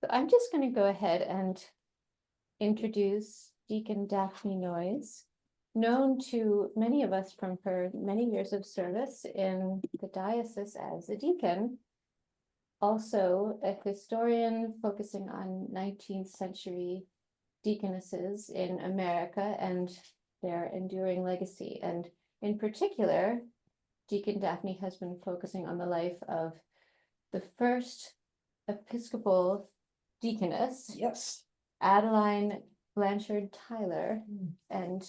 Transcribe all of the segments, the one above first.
So I'm just going to go ahead and introduce Deacon Daphne Noyes, known to many of us from her many years of service in the diocese as a deacon. Also a historian focusing on 19th century deaconesses in America and their enduring legacy. And in particular, Deacon Daphne has been focusing on the life of the first Episcopal deaconess, Yes. Adeline Blanchard Tyler, and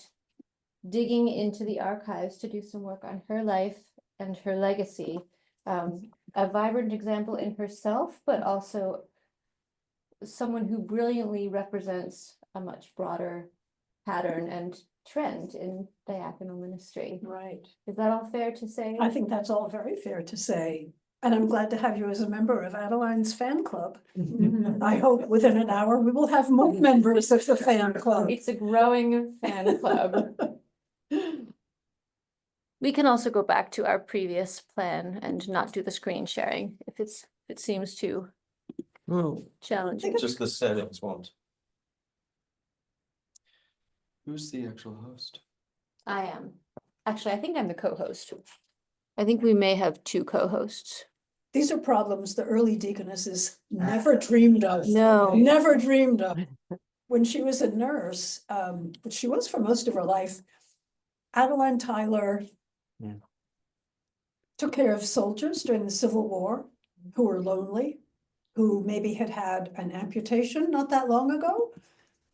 digging into the archives to do some work on her life and her legacy. A vibrant example in herself, but also someone who brilliantly represents a much broader pattern and trend in diaconal ministry. Right. Is that all fair to say? I think that's all very fair to say. And I'm glad to have you as a member of Adeline's fan club. Mhm. I hope within an hour we will have more members of the fan club. It's a growing fan club. We can also go back to our previous plan and not do the screen sharing if it seems too challenging. Just the settings won't. Who's the actual host? I am. Actually, I think I'm the co-host. I think we may have two co-hosts. These are problems the early deaconesses never dreamed of. No. Never dreamed of. When she was a nurse, which she was for most of her life, Adeline Tyler took care of soldiers during the Civil War who were lonely, who maybe had had an amputation not that long ago,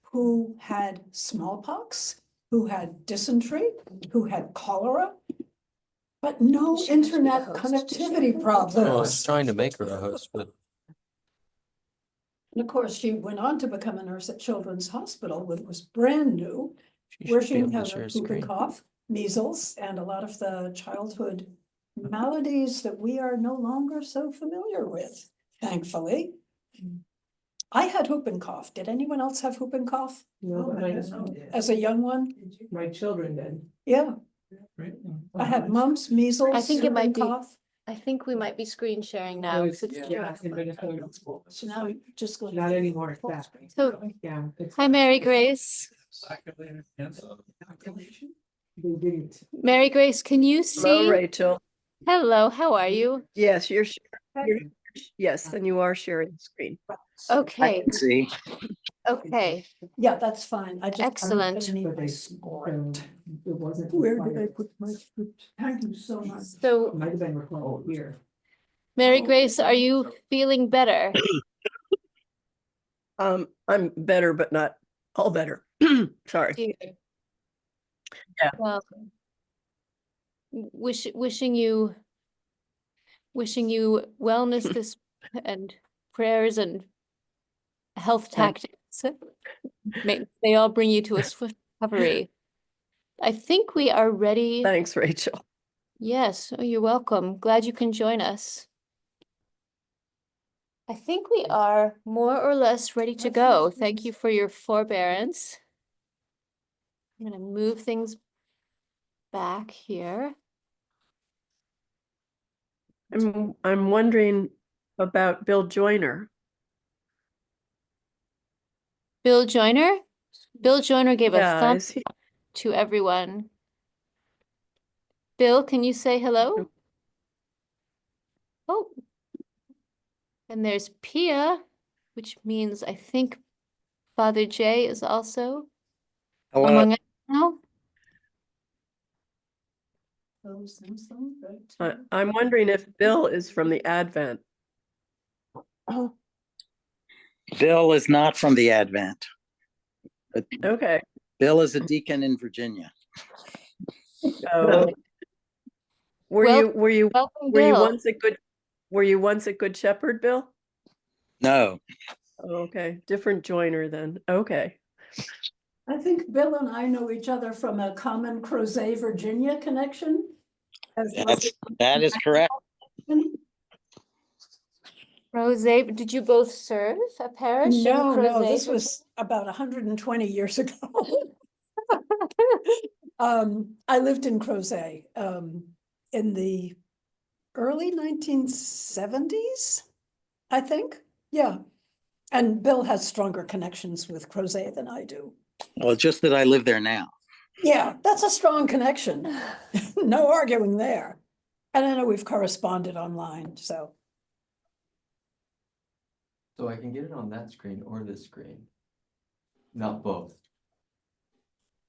who had smallpox, who had dysentery, who had cholera, but no She has to be the internet host. connectivity Oh, I was problems. trying to make her a host, but And of course, she went on to become a nurse at Children's Hospital, which was brand new, she where should she be able to had share whooping screen. cough, measles, and a lot of the childhood maladies that we are no longer so familiar with, thankfully. I had whooping cough. Did anyone else have whooping cough as a young one? My children did. Yeah, I had mumps, measles. I think it might whooping be- cough. I think we might be screen sharing now. 'Cause it's- Yeah, in Minnesota. So now we just go. Not anymore, it's back. So, Yeah. it's- hi, Mary Grace. They didn't. Mary Grace, can you Hello, see? Rachel. Hello, how are you? Yes, yes, and you are sharing the screen. Okay, See. okay, Yeah, that's fine. I just. Excellent. I need But my they- script. It wasn't. Where did I required. put my script? Thank you so much. It so Might have been recorded here. Mary Grace, are you feeling better? I'm better, but not all better. Sorry. Dear. Yeah. Well, wishing you wellness this and prayers and health tactics. May they all bring you to a swift recovery. I think we are ready. Thanks, Rachel. Yes, oh, you're welcome. Glad you can join us. I think we are more or less ready to go. Thank you for your forbearance. I'm gonna move things back here. I'm wondering about Bill Joyner. Bill Joyner? Bill Joyner gave a Yeah, thumb is he? to everyone. Bill, can you say hello? Oh. And there's Pia, which means I think Father Jay is also among us now. I'm wondering if Bill is from the Advent. Bill is not from the Advent. But Okay. Bill is a deacon in Virginia. So, were you Welcome, were you Bill. once a good shepherd, Bill? No, Okay, different Joyner then. Okay. I think Bill and I know each other from a common Crozet, Virginia connection. that is correct. Rose, did you both serve a parish? in No, Crozet, this Virginia? was about 120 years ago. I lived in Crozet, in the early 1970s, I think. Yeah. And Bill has stronger connections with Crozet than I do. Well, it's just that I live there now. Yeah, that's a strong connection. No arguing there. And I know we've corresponded online, so. So I can get it on that screen or this screen. Not both.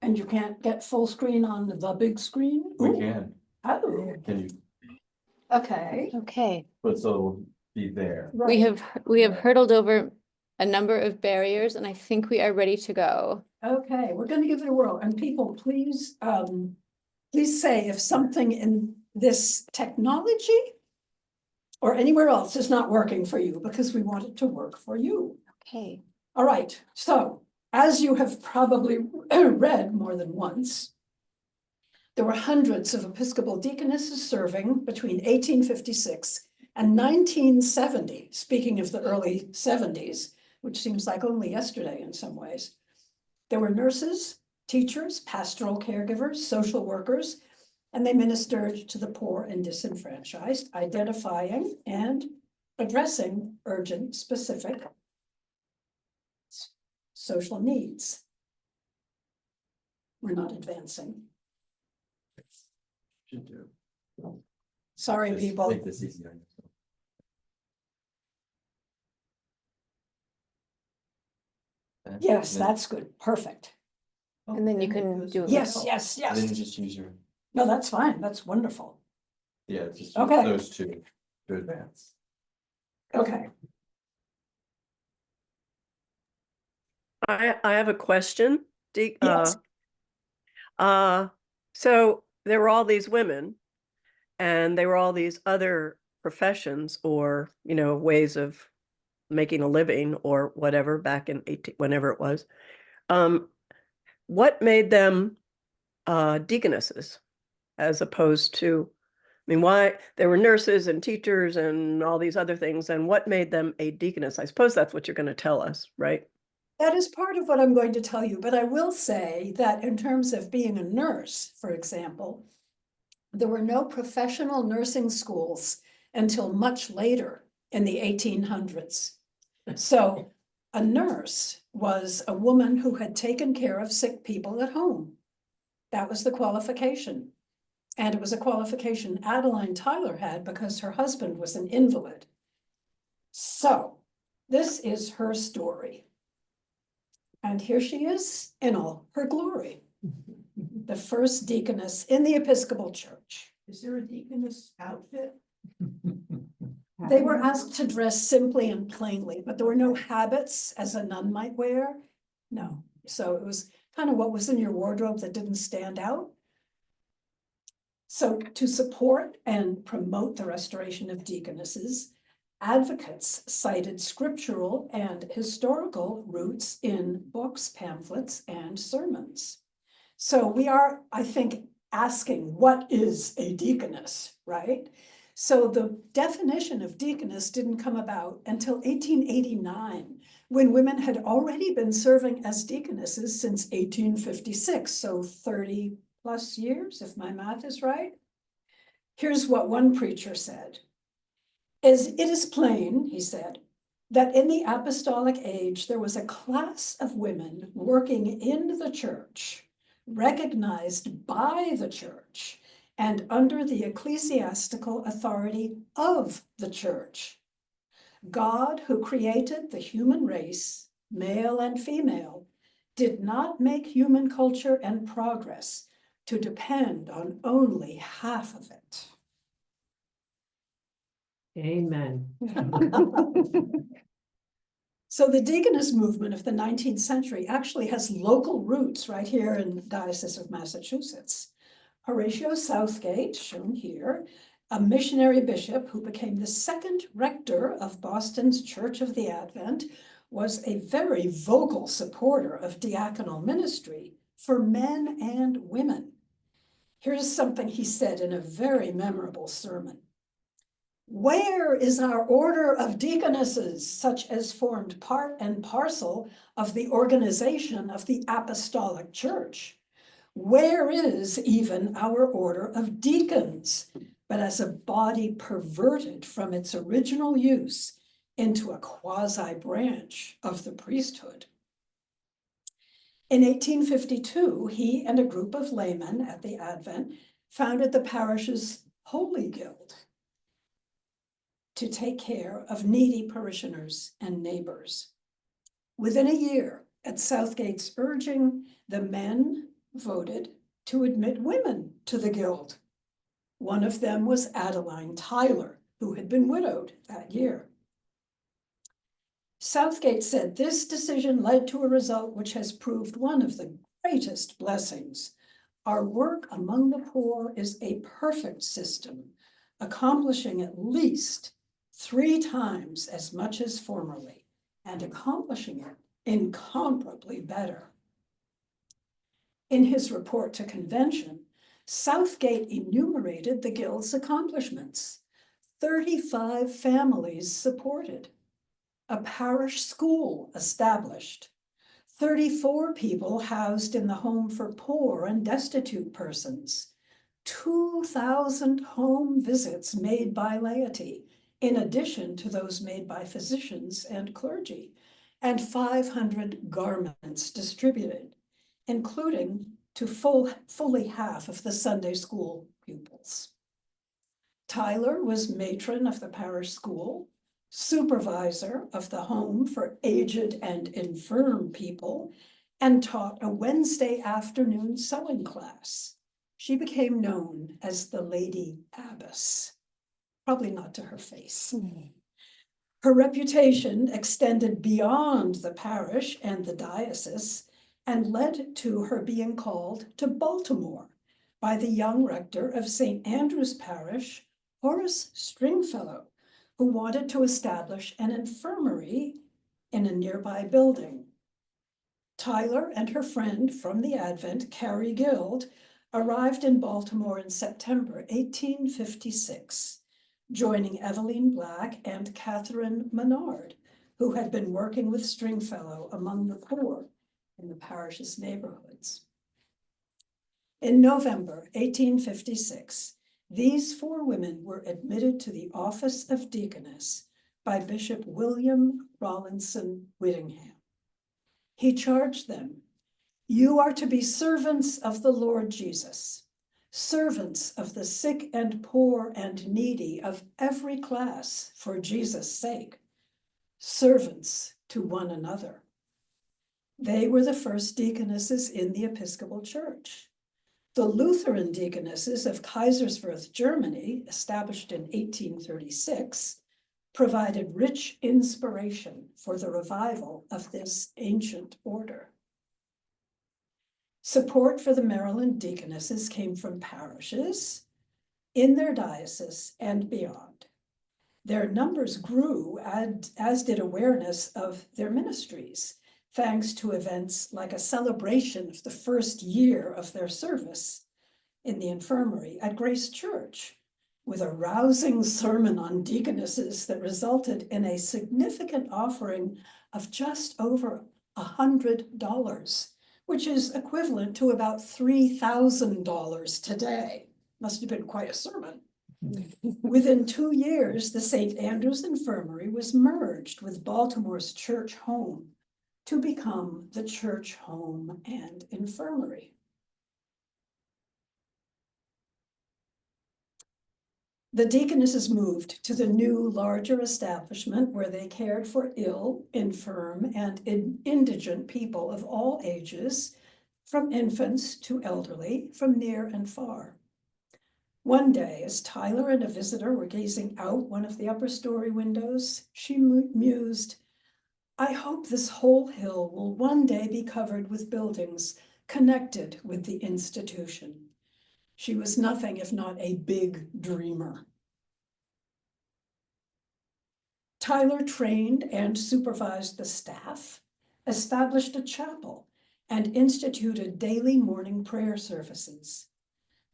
And you can't get full screen on the big screen? We Ooh. can. Oh, Can you, okay. Okay, but so it'll be there. we Right. have hurdled over a number of barriers and I think we are ready to go. Okay, we're gonna give it a whirl, and people, please, please say if something in this technology or anywhere else is not working for you, because we want it to work for you. Okay. All right, so as you have probably read more than once, there were hundreds of Episcopal deaconesses serving between 1856 and 1970, speaking of the early 70s, which seems like only yesterday in some ways. There were nurses, teachers, pastoral caregivers, social workers, and they ministered to the poor and disenfranchised, identifying and addressing urgent, specific social needs. We're not advancing. Should do. Sorry, Just people. Make this easier. Yes, And then- that's good. Perfect. And then you can do it. Yes, yes, and Then you yes. just use your, No, that's fine. That's wonderful. yeah, just use Okay. those two to advance. Okay. I have a question. Yes. So there were all these women and there were all these other professions or, ways of making a living or whatever back in whenever it was. What made them deaconesses as opposed to, why there were nurses and teachers and all these other things, and what made them a deaconess? I suppose that's what you're going to tell us, right? That is part of what I'm going to tell you, but I will say that in terms of being a nurse, for example, there were no professional nursing schools until much later in the 1800s. So a nurse was a woman who had taken care of sick people at home. That was the qualification. And it was a qualification Adeline Tyler had because her husband was an invalid. So this is her story. And here she is in all her glory, the first deaconess in the Episcopal Church. Is there a deaconess outfit? They were asked to dress simply and plainly, but there were no habits as a nun might wear. No, so it was kind of what was in your wardrobe that didn't stand out. So to support and promote the restoration of deaconesses, advocates cited scriptural and historical roots in books, pamphlets, and sermons. So we are, I think, asking, what is a deaconess, right? So the definition of deaconess didn't come about until 1889, when women had already been serving as deaconesses since 1856, so 30 plus years, if my math is right. Here's what one preacher said. As it is plain, he said, that in the apostolic age, there was a class of women working in the church, recognized by the church, and under the ecclesiastical authority of the church. God, who created the human race, male and female, did not make human culture and progress to depend on only half of it. Amen. So the deaconess movement of the 19th century actually has local roots right here in the Diocese of Massachusetts. Horatio Southgate, shown here, a missionary bishop who became the second rector of Boston's Church of the Advent, was a very vocal supporter of diaconal ministry for men and women. Here's something he said in a very memorable sermon. Where is our order of deaconesses, such as formed part and parcel of the organization of the Apostolic Church? Where is even our order of deacons? But as a body perverted from its original use, into a quasi-branch of the priesthood. In 1852, he and a group of laymen at the Advent founded the parish's Holy Guild to take care of needy parishioners and neighbors. Within a year, at Southgate's urging, the men voted to admit women to the guild. One of them was Adeline Tyler, who had been widowed that year. Southgate said this decision led to a result which has proved one of the greatest blessings. Our work among the poor is a perfect system, accomplishing at least 3 times as much as formerly, and accomplishing it incomparably better. In his report to convention, Southgate enumerated the guild's accomplishments. 35 families supported, a parish school established, 34 people housed in the home for poor and destitute persons, 2,000 home visits made by laity, in addition to those made by physicians and clergy, and 500 garments distributed, including to fully half of the Sunday school pupils. Tyler was matron of the parish school, supervisor of the home for aged and infirm people, and taught a Wednesday afternoon sewing class. She became known as the Lady Abbess, probably not to her face. Her reputation extended beyond the parish and the diocese and led to her being called to Baltimore by the young rector of St. Andrew's Parish, Horace Stringfellow, who wanted to establish an infirmary in a nearby building. Tyler and her friend from the Advent, Carrie Guild, arrived in Baltimore in September 1856, joining Evelyn Black and Catherine Menard, who had been working with Stringfellow among the poor in the parish's neighborhoods. In November 1856, these 4 women were admitted to the office of deaconess by Bishop William Rawlinson Whittingham. He charged them, "You are to be servants of the Lord Jesus, servants of the sick and poor and needy of every class for Jesus' sake, servants to one another." They were the first deaconesses in the Episcopal Church. The Lutheran Deaconesses of Kaiserswerth, Germany, established in 1836, provided rich inspiration for the revival of this ancient order. Support for the Maryland Deaconesses came from parishes in their diocese and beyond. Their numbers grew, as did awareness of their ministries, thanks to events like a celebration of the first year of their service in the infirmary at Grace Church, with a rousing sermon on deaconesses that resulted in a significant offering of just over $100, which is equivalent to about $3,000 today. Must have been quite a sermon. Within 2 years, the St. Andrew's Infirmary was merged with Baltimore's Church Home to become the Church Home and Infirmary. The deaconesses moved to the new, larger establishment where they cared for ill, infirm, and indigent people of all ages, from infants to elderly, from near and far. One day, as Tyler and a visitor were gazing out one of the upper story windows, she mused, "I hope this whole hill will one day be covered with buildings connected with the institution." She was nothing if not a big dreamer. Tyler trained and supervised the staff, established a chapel, and instituted daily morning prayer services.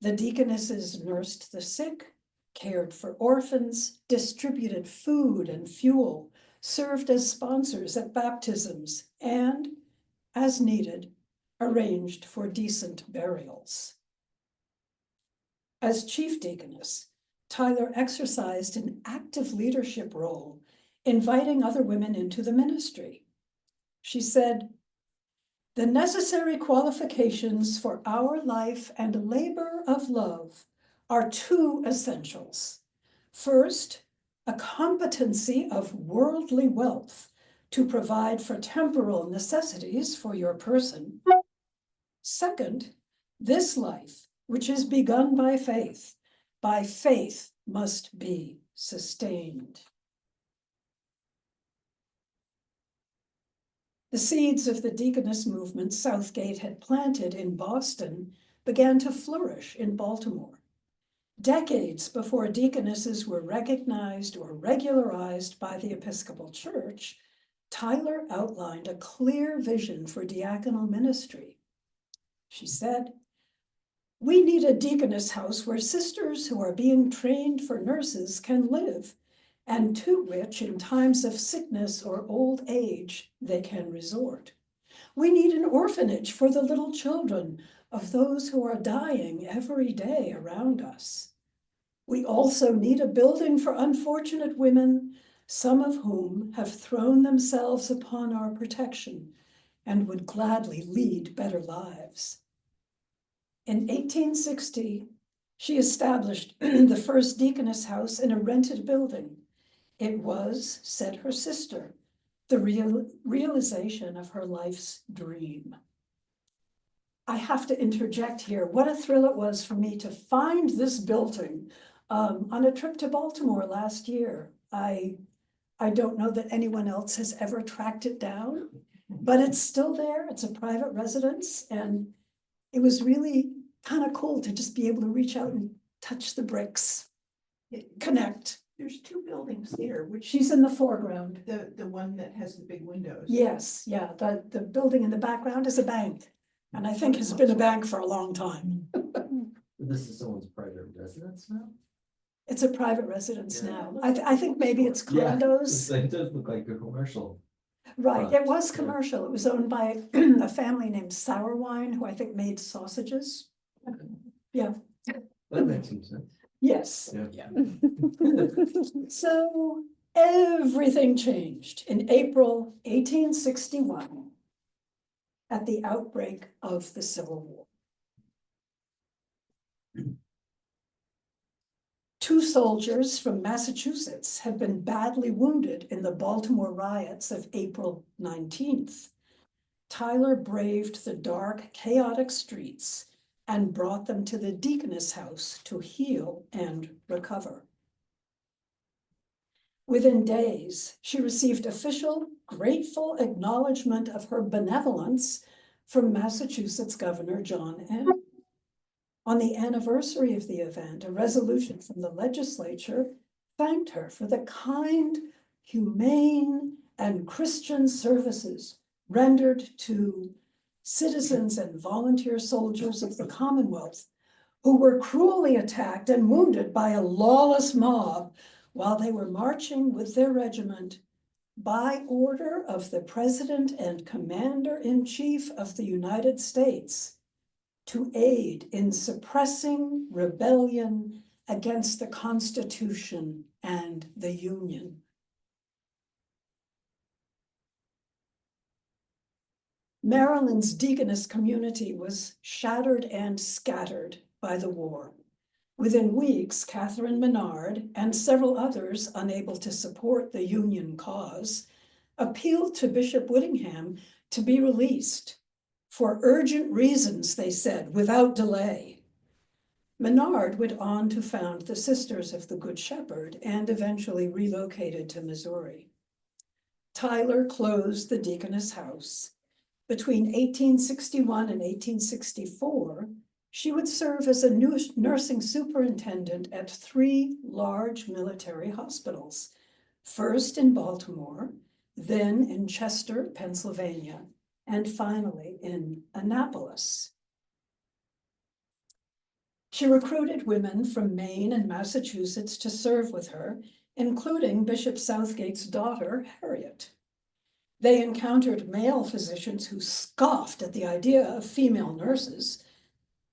The deaconesses nursed the sick, cared for orphans, distributed food and fuel, served as sponsors at baptisms, and, as needed, arranged for decent burials. As chief deaconess, Tyler exercised an active leadership role inviting other women into the ministry. She said, "The necessary qualifications for our life and labor of love are two essentials. First, a competency of worldly wealth to provide for temporal necessities for your person. Second, this life, which is begun by faith must be sustained." The seeds of the deaconess movement Southgate had planted in Boston began to flourish in Baltimore. Decades before deaconesses were recognized or regularized by the Episcopal Church, Tyler outlined a clear vision for diaconal ministry. She said, "We need a deaconess house where sisters who are being trained for nurses can live, and to which in times of sickness or old age they can resort. We need an orphanage for the little children of those who are dying every day around us. We also need a building for unfortunate women, some of whom have thrown themselves upon our protection and would gladly lead better lives." In 1860, she established the first deaconess house in a rented building. It was, said her sister, the realization of her life's dream. I have to interject here. What a thrill it was for me to find this building on a trip to Baltimore last year. I don't know that anyone else has ever tracked it down, but it's still there. It's a private residence, and it was really kind of cool to just be able to reach out and touch the bricks, connect. There's two buildings here, which She's in the foreground. the one that has the big windows. Yes, yeah, the building in the background is a bank, and I think has been a bank for a long time. This is someone's private residence now? It's a private residence Yeah. now. I think maybe it's Yeah, condos. It does look like a commercial. Right, it was Yeah. commercial. It was owned by a family named Sourwine, who I think made sausages. Yeah. That makes some sense. Yes. Yeah. So everything changed in April 1861 at the outbreak of the Civil War. Two soldiers from Massachusetts had been badly wounded in the Baltimore riots of April 19th. Tyler braved the dark, chaotic streets and brought them to the Deaconess house to heal and recover. Within days, she received official, grateful acknowledgement of her benevolence from Massachusetts Governor John N. On the anniversary of the event, a resolution from the legislature thanked her for the kind, humane, and Christian services rendered to citizens and volunteer soldiers of the Commonwealth who were cruelly attacked and wounded by a lawless mob while they were marching with their regiment by order of the President and Commander-in-Chief of the United States to aid in suppressing rebellion against the Constitution and the Union. Maryland's deaconess community was shattered and scattered by the war. Within weeks, Catherine Menard and several others unable to support the Union cause appealed to Bishop Whittingham to be released for urgent reasons, they said, without delay. Menard went on to found the Sisters of the Good Shepherd and eventually relocated to Missouri. Tyler closed the Deaconess House. Between 1861 and 1864, she would serve as a nursing superintendent at 3 large military hospitals, first in Baltimore, then in Chester, Pennsylvania, and finally in Annapolis. She recruited women from Maine and Massachusetts to serve with her, including Bishop Southgate's daughter, Harriet. They encountered male physicians who scoffed at the idea of female nurses,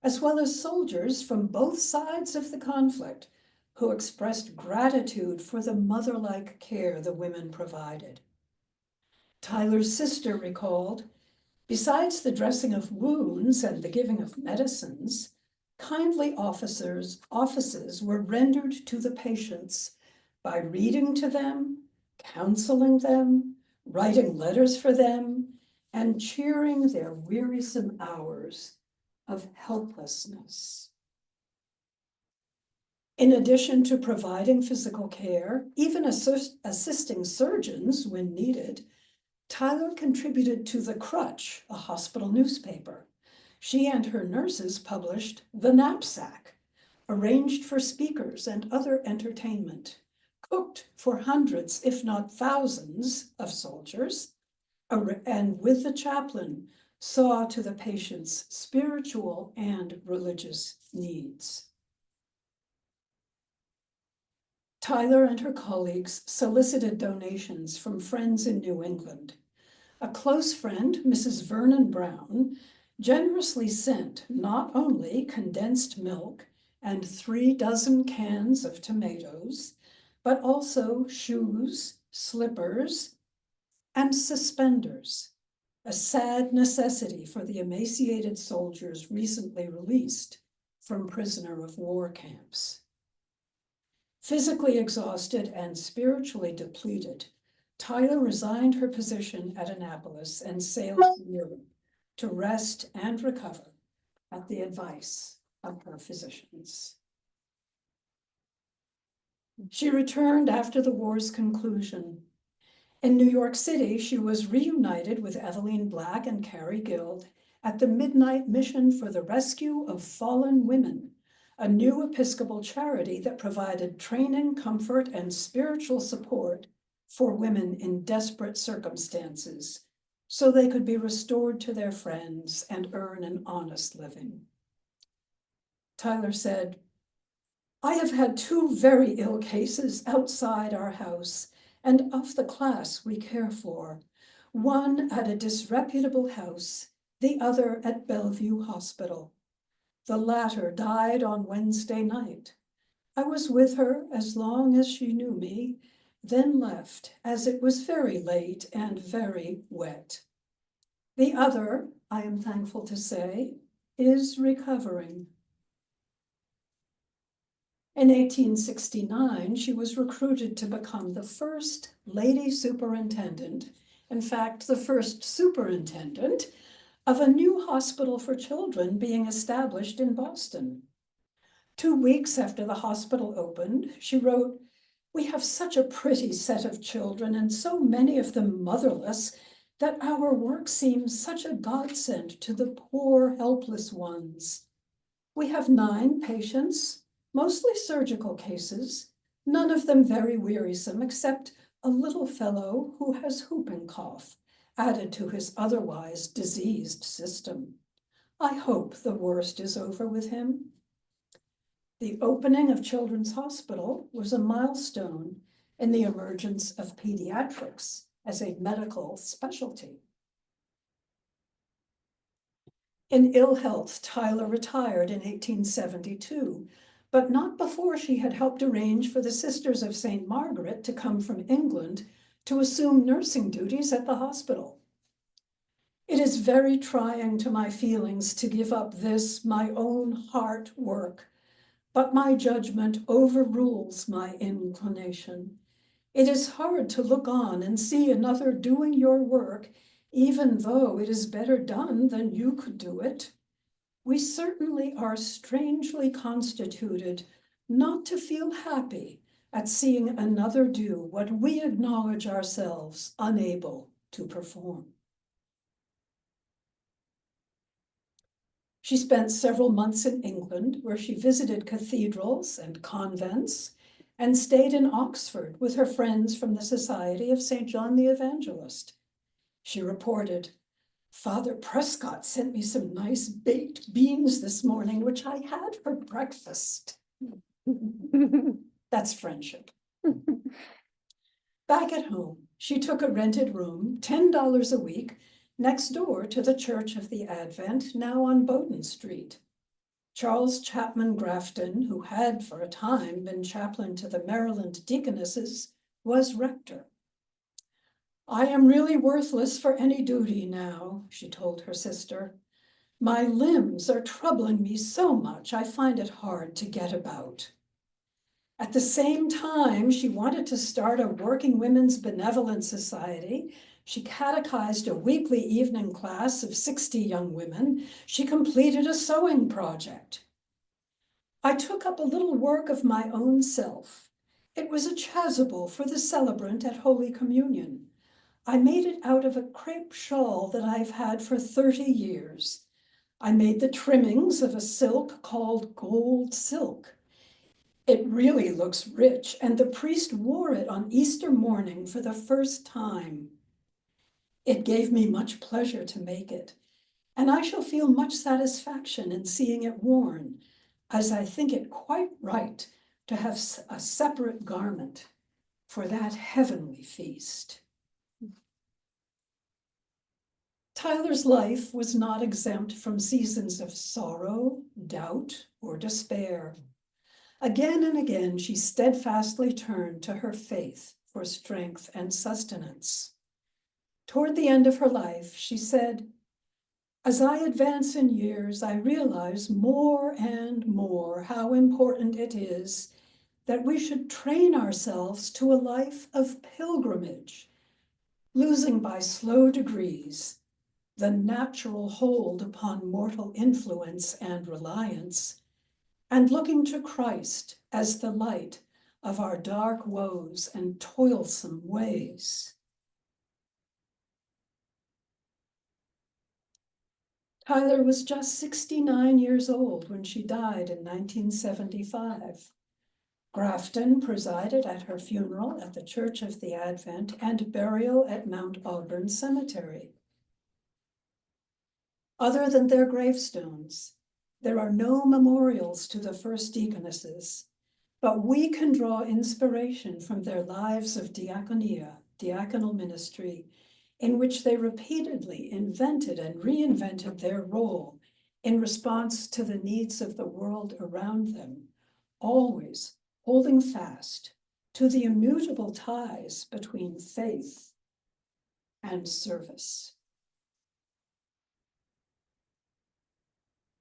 as well as soldiers from both sides of the conflict who expressed gratitude for the mother-like care the women provided. Tyler's sister recalled, besides the dressing of wounds and the giving of medicines, kindly offices were rendered to the patients by reading to them, counseling them, writing letters for them, and cheering their wearisome hours of helplessness. In addition to providing physical care, even assisting surgeons when needed, Tyler contributed to The Crutch, a hospital newspaper. She and her nurses published The Knapsack, arranged for speakers and other entertainment, cooked for hundreds, if not thousands, of soldiers, and with the chaplain, saw to the patient's spiritual and religious needs. Tyler and her colleagues solicited donations from friends in New England. A close friend, Mrs. Vernon Brown, generously sent not only condensed milk and 36 cans of tomatoes, but also shoes, slippers, and suspenders, a sad necessity for the emaciated soldiers recently released from prisoner of war camps. Physically exhausted and spiritually depleted, Tyler resigned her position at Annapolis and sailed to Europe to rest and recover at the advice of her physicians. She returned after the war's conclusion. In New York City, she was reunited with Eveline Black and Carrie Guild at the Midnight Mission for the Rescue of Fallen Women, a new Episcopal charity that provided training, comfort, and spiritual support for women in desperate circumstances, so they could be restored to their friends and earn an honest living. Tyler said, "I have had 2 very ill cases outside our house and of the class we care for, one at a disreputable house, the other at Bellevue Hospital. The latter died on Wednesday night. I was with her as long as she knew me, then left as it was very late and very wet. The other, I am thankful to say, is recovering." In 1869, she was recruited to become the first lady superintendent, in fact, the first superintendent of a new hospital for children being established in Boston. 2 weeks after the hospital opened, she wrote, "We have such a pretty set of children and so many of them motherless that our work seems such a godsend to the poor, helpless ones. We have 9 patients, mostly surgical cases, none of them very wearisome except a little fellow who has whooping cough added to his otherwise diseased system. I hope the worst is over with him." The opening of Children's Hospital was a milestone in the emergence of pediatrics as a medical specialty. In ill health, Tyler retired in 1872, but not before she had helped arrange for the Sisters of St. Margaret to come from England to assume nursing duties at the hospital. "It is very trying to my feelings to give up this, my own heart work, but my judgment overrules my inclination. It is hard to look on and see another doing your work, even though it is better done than you could do it. We certainly are strangely constituted not to feel happy at seeing another do what we acknowledge ourselves unable to perform." She spent several months in England, where she visited cathedrals and convents, and stayed in Oxford with her friends from the Society of St. John the Evangelist. She reported, "Father Prescott sent me some nice baked beans this morning, which I had for breakfast." That's friendship. Back at home, she took a rented room, $10 a week, next door to the Church of the Advent, now on Bowden Street. Charles Chapman Grafton, who had for a time been chaplain to the Maryland Deaconesses, was rector. "I am really worthless for any duty now," she told her sister. "My limbs are troubling me so much, I find it hard to get about." At the same time, she wanted to start a working women's benevolent society. She catechized a weekly evening class of 60 young women. She completed a sewing project. "I took up a little work of my own self. It was a chasuble for the celebrant at Holy Communion. I made it out of a crepe shawl that I've had for 30 years. I made the trimmings of a silk called gold silk. It really looks rich, and the priest wore it on Easter morning for the first time. It gave me much pleasure to make it, and I shall feel much satisfaction in seeing it worn, as I think it quite right to have a separate garment for that heavenly feast." Tyler's life was not exempt from seasons of sorrow, doubt, or despair. Again and again, she steadfastly turned to her faith for strength and sustenance. Toward the end of her life, she said, "As I advance in years, I realize more and more how important it is that we should train ourselves to a life of pilgrimage, losing by slow degrees the natural hold upon mortal influence and reliance, and looking to Christ as the light of our dark woes and toilsome ways." Tyler was just 69 years old when she died in 1975. Grafton presided at her funeral at the Church of the Advent and burial at Mount Auburn Cemetery. Other than their gravestones, there are no memorials to the first deaconesses, but we can draw inspiration from their lives of diaconia, diaconal ministry, in which they repeatedly invented and reinvented their role in response to the needs of the world around them, always holding fast to the immutable ties between faith and service.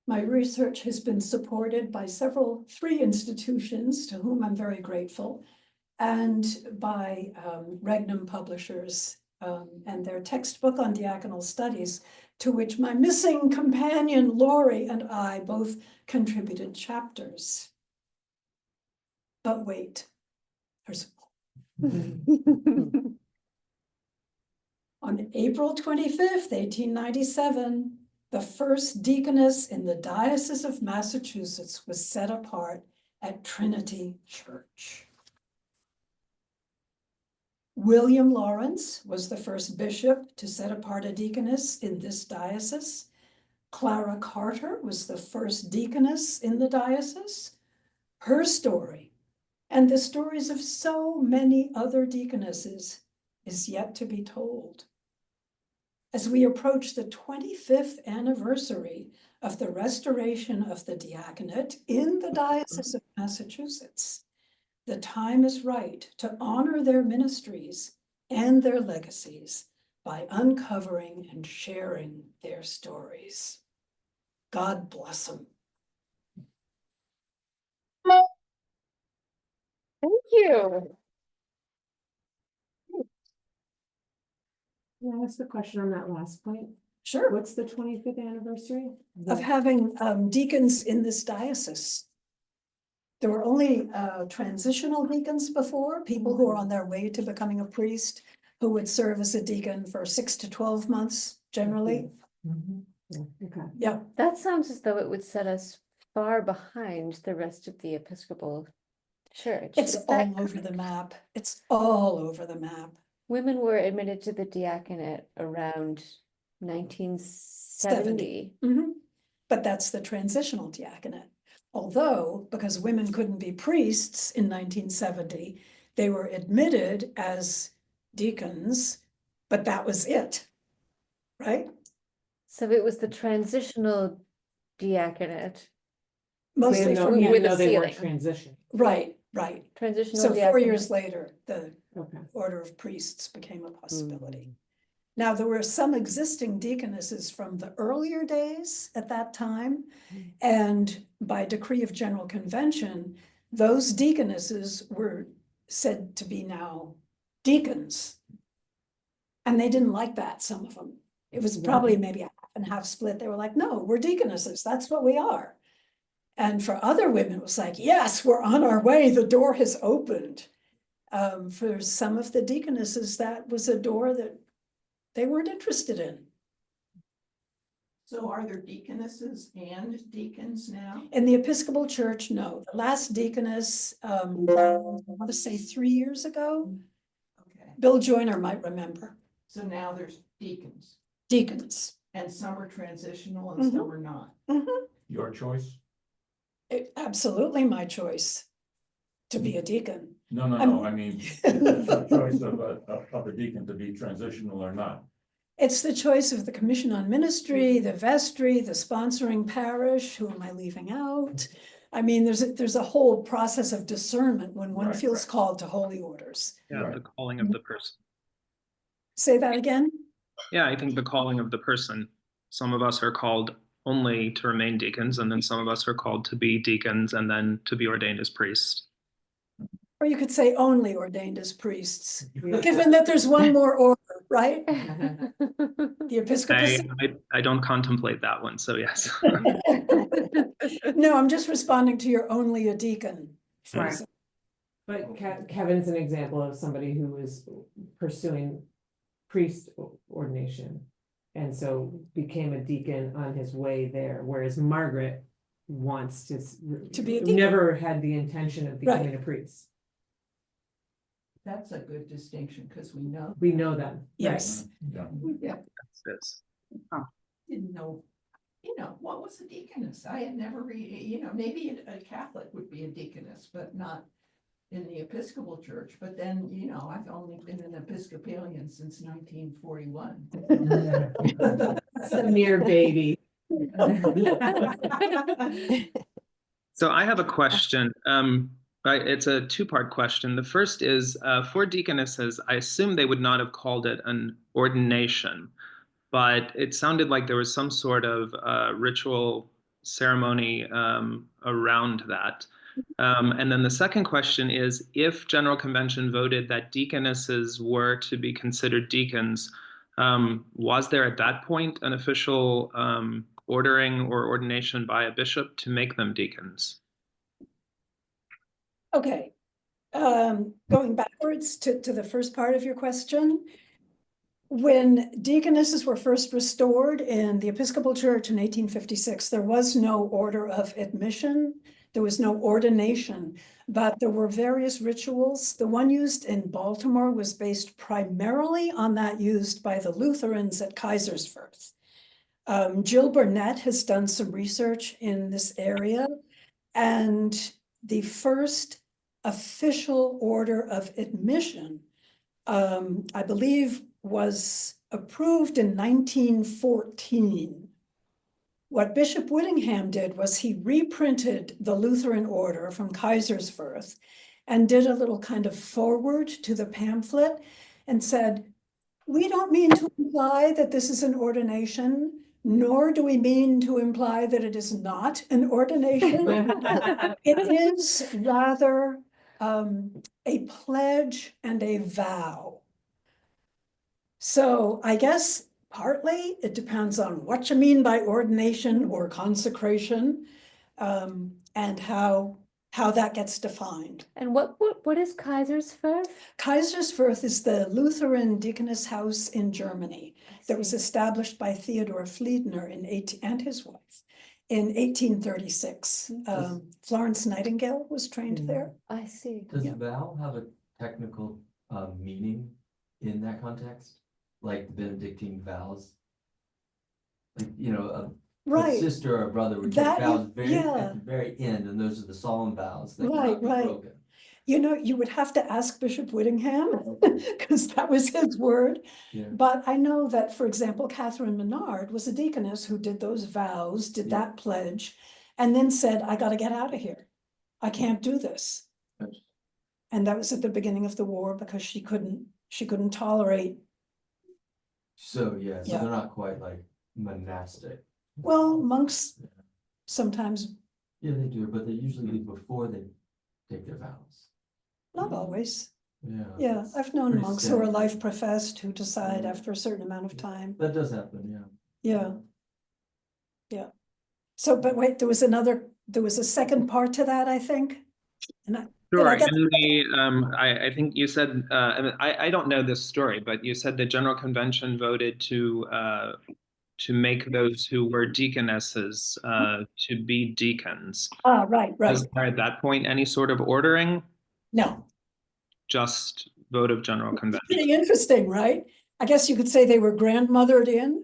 My research has been supported by three institutions to whom I'm very grateful, and by Regnum Publishers and their textbook on diaconal studies, to which my missing companion Lori and I both contributed chapters. But wait, there's on April 25th, 1897, the first deaconess in the Diocese of Massachusetts was set apart at Trinity Church. William Lawrence was the first bishop to set apart a deaconess in this diocese. Clara Carter was the first deaconess in the diocese. Her story, and the stories of so many other deaconesses, is yet to be told. As we approach the 25th anniversary of the restoration of the diaconate in the Diocese of Massachusetts, the time is right to honor their ministries and their legacies by uncovering and sharing their stories. God bless them. Thank you. Can I ask a question on that last point? Sure. What's the 25th anniversary? Of having deacons in this diocese. There were only transitional deacons before, people who were on their way to becoming a priest, who would serve as a deacon for 6 to 12 months generally. Yeah, okay. Yeah, That sounds as though it would set us far behind the rest of the Episcopal Church. it's Is that all over the map. It's all over the map. Women were admitted to the diaconate around 1970. Mhm. But that's the transitional diaconate. Although, because women couldn't be priests in 1970, they were admitted as deacons, but that was it, right? So it was the transitional diaconate Mostly Even though, from, With even the though they weren't ceiling. transitioning. right. Transitional. So 4 years diaconate. later, the Okay. order of priests became a possibility. Mm. Now, there were some existing deaconesses from the earlier days at that time. Mm. And by decree of General Convention, those deaconesses were said to be now deacons. And they didn't like that, some of them. It was probably maybe a half and half split. They were like, no, we're deaconesses, that's what we are. And for other women, it was like, yes, we're on our way, the door has opened. For some of the deaconesses, that was a door that they weren't interested in. So are there deaconesses and deacons now? In the Episcopal Church, no. The last deaconess, I want to say 3 years ago, Okay, Bill Joyner might remember, so now there's deacons, deacons. and some are transitional and some are not. Your choice? Absolutely my choice to be a deacon. No, I mean, it's the choice of a deacon to be transitional or not. It's the choice of the Commission on Ministry, the vestry, the sponsoring parish, who am I leaving out? I mean, there's a whole process of discernment when one Right, feels right. called to holy orders. Yeah, Right. the calling of the person. Say that again? Yeah, I think the calling of the person. Some of us are called only to remain deacons, and then some of us are called to be deacons and then to be ordained as priests. Or you could say only ordained as priests, given that there's one more order, right? The episcopacy. I don't contemplate that one, so yes. No, I'm just responding to your only a deacon. Right. But Kevin's an example of somebody who was pursuing priest ordination. And so became a deacon on his way there, whereas Margaret wants To be a deacon. never had the intention of becoming a priest. That's a good distinction, because we know. We know that. Yes. Yeah. That's this. Didn't know, what was a deaconess? I had never maybe a Catholic would be a deaconess, but not in the Episcopal Church. But then, I've only been an Episcopalian since 1941. That's a mere baby. So I have a question. It's a two-part question. The first is for deaconesses, I assume they would not have called it an ordination, but it sounded like there was some sort of ritual ceremony around that. And then the second question is, if General Convention voted that deaconesses were to be considered deacons, was there at that point an official ordering or ordination by a bishop to make them deacons? Okay, going backwards to the first part of your question. When deaconesses were first restored in the Episcopal Church in 1856, there was no order of admission, there was no ordination, but there were various rituals. The one used in Baltimore was based primarily on that used by the Lutherans at Kaiserswerth. Jill Burnett has done some research in this area, and the first official order of admission, I believe, was approved in 1914. What Bishop Whittingham did was he reprinted the Lutheran order from Kaiserswerth and did a little kind of foreword to the pamphlet and said, we don't mean to imply that this is an ordination, nor do we mean to imply that it is not an ordination. It is rather a pledge and a vow. So I guess partly it depends on what you mean by ordination or consecration, and how that gets defined. And what is Kaiserswerth? Kaiserswerth is the Lutheran deaconess house in Germany that was established by Theodor Fliedner and his wife in 1836. Florence Nightingale was trained there. I see. Does Yeah. vow have a technical meaning in that context? Like Benedictine vows? Like, a Right, sister or a brother would That take vows is- at yeah. the very end, and those are the solemn vows that Right, cannot be right. broken. you would have to ask Bishop Whittingham because that was his word. Yeah. But I know that, for example, Catherine Menard was a deaconess who did those vows, did Yeah. that pledge. and then said, I gotta get out of here. I can't do this. Yes. And that was at the beginning of the war because she couldn't tolerate, So, yeah, so Yeah. they're not quite like monastic. well, monks sometimes, Yeah, they do, but they usually leave before they take their vows. not always. Yeah. Yeah, that's I've known pretty monks who are standard. life professed who decide Yeah. after a certain amount of time. That does happen, yeah. Yeah. Yeah. So, but wait, there was a second part to that, I think. And did Sure. I get In the, I think you said, I don't know this story, but you said the General Convention voted to make those who were deaconesses to be deacons. right, Was there at that point any sort of ordering? No, Just vote of General Convention? pretty interesting, right? I guess you could say they were grandmothered in.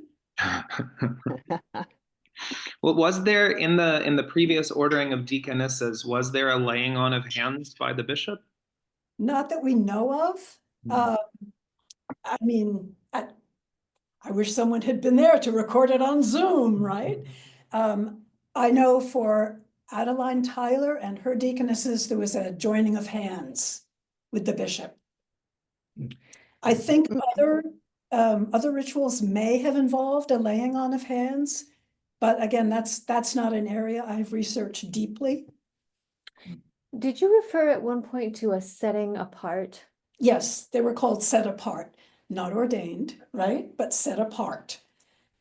Well, was there in the previous ordering of deaconesses, was there a laying on of hands by the bishop? Not that we know of. Mhm. I mean, I wish someone had been there to record it on Zoom, right? I know for Adeline Tyler and her deaconesses, there was a joining of hands with the bishop. I think other rituals may have involved a laying on of hands, but again, that's not an area I've researched deeply. Did you refer at one point to a setting apart? Yes, they were called set apart, not ordained, right? But set apart.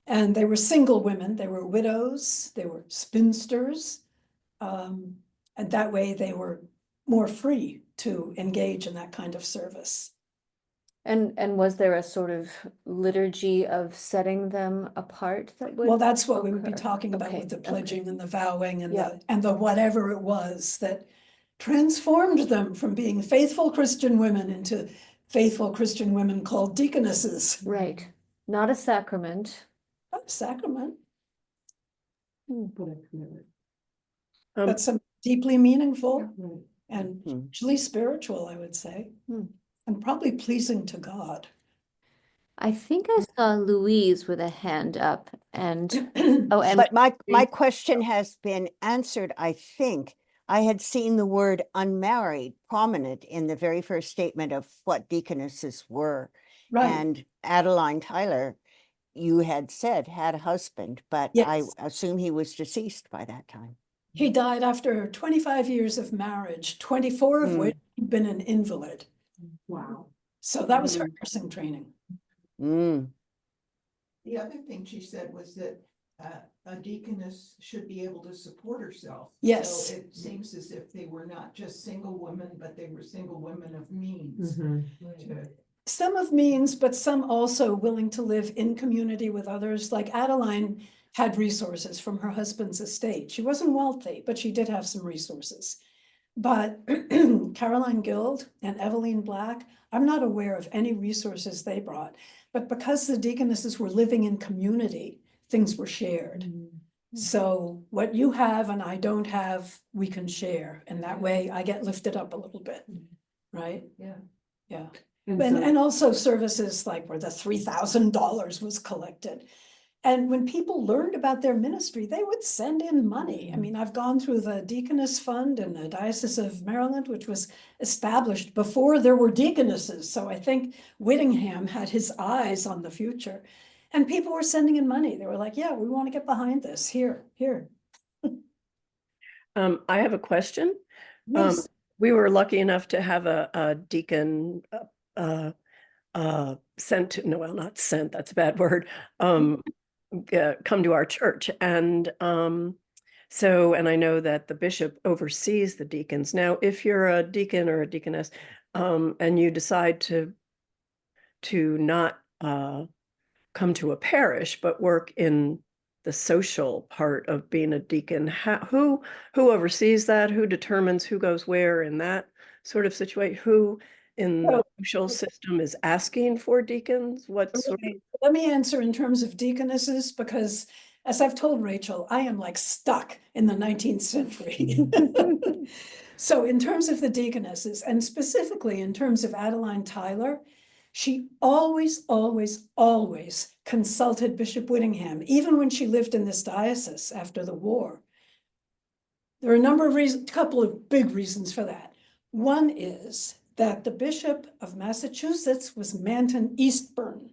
And they were single women, they were widows, they were spinsters. And that way they were more free to engage in that kind of service. And was there a sort of liturgy of setting them apart that would? Well, that's what we would be occur? talking about Okay, with the okay. pledging and the vowing and Yeah. the whatever it was that transformed them from being faithful Christian women into faithful Christian women called deaconesses. Right, not a sacrament. Not a sacrament, But a commitment. but some deeply meaningful Right. and Hmm. hugely spiritual, I would say. Hmm. And probably pleasing to God. I think I saw Louise with a hand up and, oh, and But my question has been answered, I think. I had seen the word unmarried prominent in the very first statement of what deaconesses were. Right, And Adeline Tyler, you had said had a husband, but I Yes. assume he was deceased by that time. he died after 25 years of marriage, 24 of Hmm. which he'd been an invalid. Wow. So that was her Hmm. nursing training. Mm. The other thing she said was that a deaconess should be able to support herself. Yes. So it seems as if they were not just single women, but they were single women of means. Mhm. to- Some of means, but some also willing to live in community with others. Like Adeline had resources from her husband's estate. She wasn't wealthy, but she did have some resources. But Caroline Guild and Evelyn Black, I'm not aware of any resources they brought. But because the deaconesses were living in community, things were shared. So what you have and I don't have, we can share. And that way I get lifted up a little bit, right? Yeah. Yeah. And And, so- and also services like where the $3,000 was collected. And when people learned about their ministry, they would send in money. I mean, I've gone through the Deaconess Fund in the Diocese of Maryland, which was established before there were deaconesses. So I think Whittingham had his eyes on the future. And people were sending in money. They were like, yeah, we want to get behind this. Here. I have a question. Yes. We were lucky enough to have a deacon sent to, no, well, not sent, that's a bad word, come to our church. And so, and I know that the bishop oversees the deacons. Now, if you're a deacon or a deaconess, and you decide to not come to a parish, but work in the social part of being a deacon, who oversees that? Who determines who goes where in that sort of situation? Who in the social system is asking for deacons? What sort of? Okay, let me answer in terms of deaconesses, because as I've told Rachel, I am like stuck in the 19th century. So in terms of the deaconesses, and specifically in terms of Adeline Tyler, she always consulted Bishop Whittingham, even when she lived in this diocese after the war. There are a number of reasons, a couple of big reasons for that. One is that the Bishop of Massachusetts was Manton Eastburn,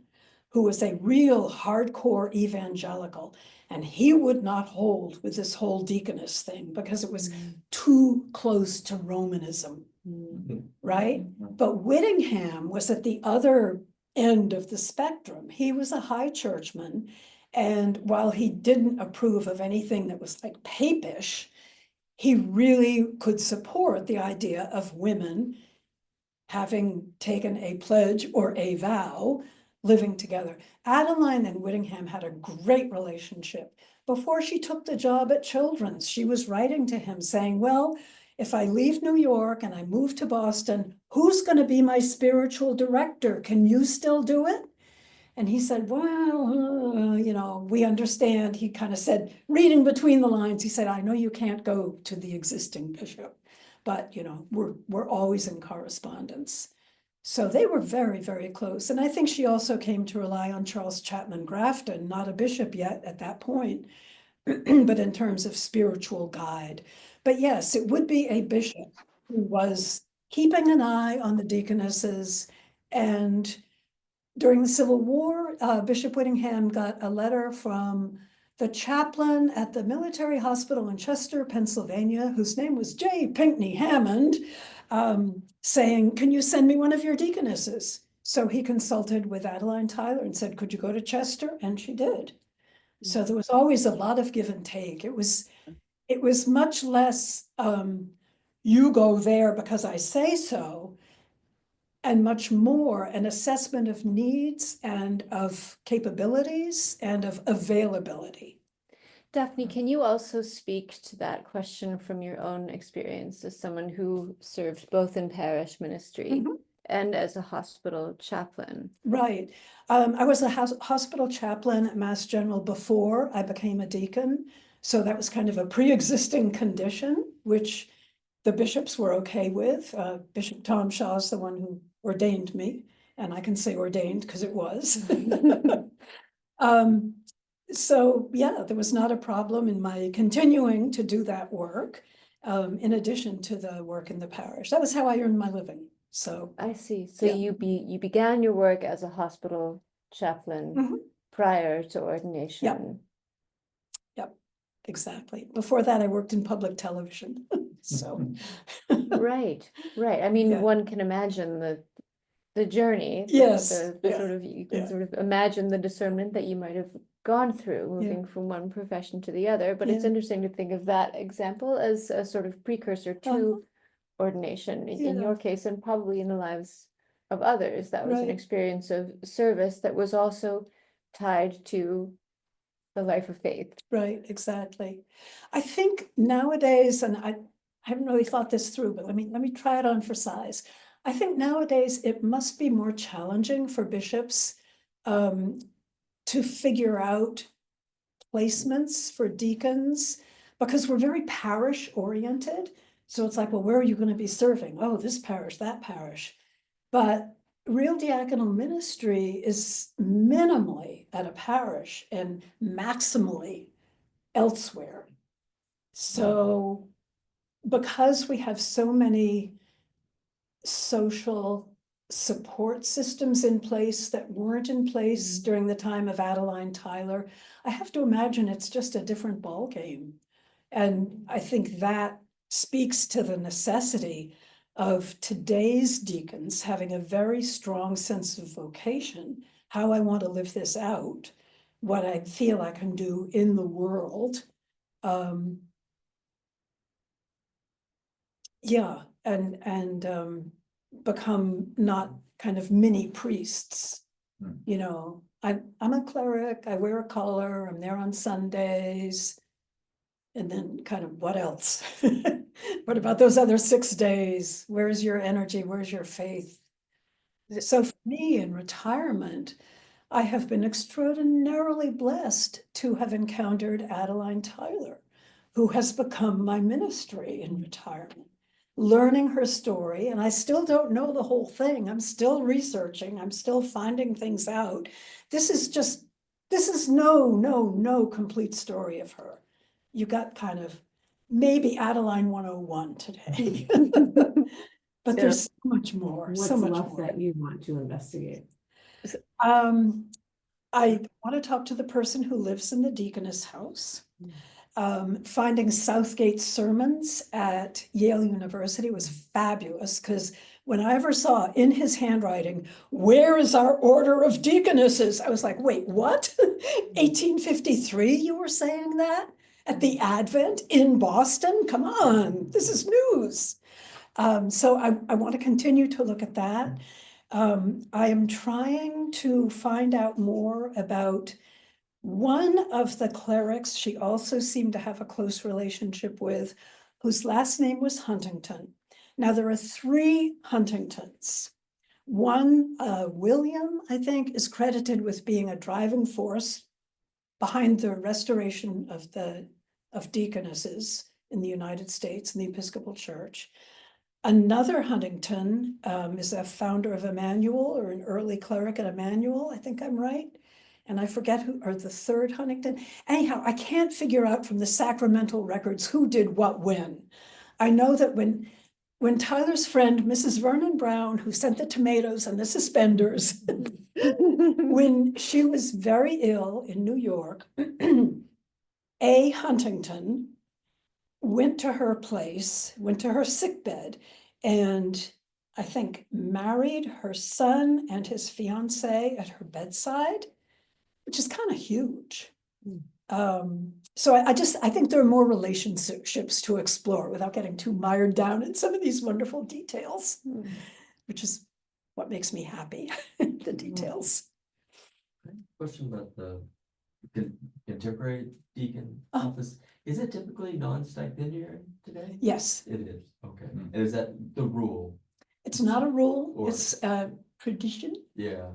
who was a real hardcore evangelical. And he would not hold with this whole deaconess thing because it was too close to Romanism, right? But Whittingham was at the other end of the spectrum. He was a high churchman. And while he didn't approve of anything that was like papish, he really could support the idea of women having taken a pledge or a vow, living together. Adeline and Whittingham had a great relationship. Before she took the job at Children's, she was writing to him saying, well, if I leave New York and I move to Boston, who's going to be my spiritual director? Can you still do it? And he said, well, you know, we understand. He kind of said, reading between the lines, he said, I know you can't go to the existing bishop, but, you know, we're always in correspondence. So they were very, very close. And I think she also came to rely on Charles Chapman Grafton, not a bishop yet at that point, but in terms of spiritual guide. But yes, it would be a bishop who was keeping an eye on the deaconesses. And during the Civil War, Bishop Whittingham got a letter from the chaplain at the military hospital in Chester, Pennsylvania, whose name was J. Pinckney Hammond, saying, can you send me one of your deaconesses? So he consulted with Adeline Tyler and said, could you go to Chester? And she did. So there was always a lot of give and take. It was much less, you go there because I say so, and much more an assessment of needs and of capabilities and of availability. Daphne, can you also speak to that question from your own experience as someone who served both in parish ministry and as a hospital chaplain? Right. I was a hospital chaplain at Mass General before I became a deacon. So that was kind of a pre-existing condition, which the bishops were okay with. Bishop Tom Shaw is the one who ordained me, and I can say ordained because it was. So yeah, there was not a problem in my continuing to do that work, in addition to the work in the parish. That was how I earned my living. So I see. So yeah. you began your work as a hospital chaplain prior to ordination. Yep, exactly. Before that, I worked in public television. So Right. I mean, Yeah. one can imagine the journey. Yes, The yeah, sort of, you can yeah. sort of imagine the discernment that you might have gone through moving from one profession to the other. But it's Yeah. interesting to think of that example as a sort of precursor to ordination in Yeah. your case, and probably in the lives of others. That was an Right. experience of service that was also tied to the life of faith. Right, exactly. I think nowadays, and I haven't really thought this through, but let me try it on for size. I think nowadays it must be more challenging for bishops to figure out placements for deacons because we're very parish oriented. So it's like, well, where are you going to be serving? Oh, this parish, that parish. But real diaconal ministry is minimally at a parish and maximally elsewhere. So because we have so many social support systems in place that weren't in place during the time of Adeline Tyler, I have to imagine it's just a different ballgame. And I think that speaks to the necessity of today's deacons having a very strong sense of vocation, how I want to live this out, what I feel I can do in the world. Yeah, and become not kind of mini priests. You know, I'm a cleric, I wear a collar, I'm there on Sundays. And then kind of what else? What about those other 6 days? Where's your energy? Where's your faith? So for me in retirement, I have been extraordinarily blessed to have encountered Adeline Tyler, who has become my ministry in retirement. Learning her story, and I still don't know the whole thing. I'm still researching, I'm still finding things out. This is no complete story of her. You got kind of maybe Adeline 101 today. But Yeah. there's so much more, What's so much left more. that you want to investigate? I want to talk to the person who lives in the Deaconess house. Finding Southgate's sermons at Yale University was fabulous, because when I ever saw in his handwriting, "Where is our order of deaconesses?" I was like, wait, what? 1853, you were saying that? At the Advent in Boston? Come on, this is news. So I want to continue to look at that. I am trying to find out more about one of the clerics she also seemed to have a close relationship with, whose last name was Huntington. Now, there are 3 Huntingtons. One, William, I think, is credited with being a driving force behind the restoration of deaconesses in the United States, in the Episcopal Church. Another Huntington is a founder of Emmanuel, or an early cleric at Emmanuel, I think I'm right. And I forget who, or the third Huntington. Anyhow, I can't figure out from the sacramental records who did what when. I know that when Tyler's friend, Mrs. Vernon Brown, who sent the tomatoes and the suspenders, when she was very ill in New York, A. Huntington went to her place, went to her sickbed, and I think married her son and his fiance at her bedside, which is kind of huge. So I think there are more relationships to explore without getting too mired down in some of these wonderful details, which is what makes me happy, the details. Question about the contemporary deacon Oh. office. Is it typically non-stipendiary today? Yes, It is, okay. And is that the rule? it's not a rule, Or- it's a tradition, Yeah,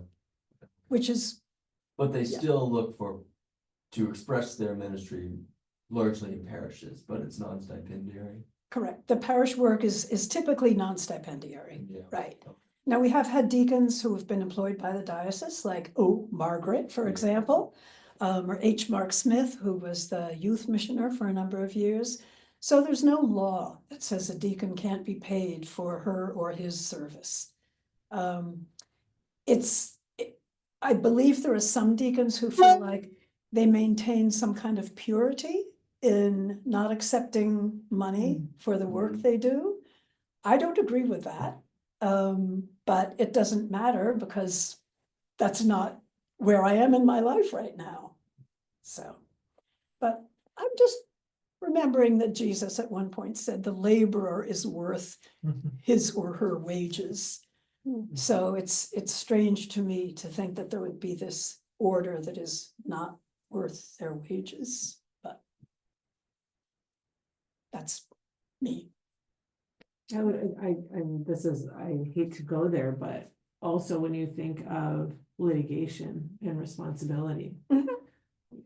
which is, but they Yeah. still look to express their ministry largely in parishes, but it's non-stipendiary. correct. The parish work is typically non-stipendiary, Yeah. right? Okay. Now, we have had deacons who have been employed by the diocese, like Margaret, for Yeah. example, or H. Mark Smith, who was the youth missioner for a number of years. So there's no law that says a deacon can't be paid for her or his service. I believe there are some deacons who feel like they maintain some kind of purity in not accepting money for the work they do. I don't agree with that. But it doesn't matter, because that's not where I am in my life right now. So, but I'm just remembering that Jesus at one point said the laborer is worth his or her wages. So it's strange to me to think that there would be this order that is not worth their wages, but that's me. I hate to go there, but also when you think of litigation and responsibility. Mhm.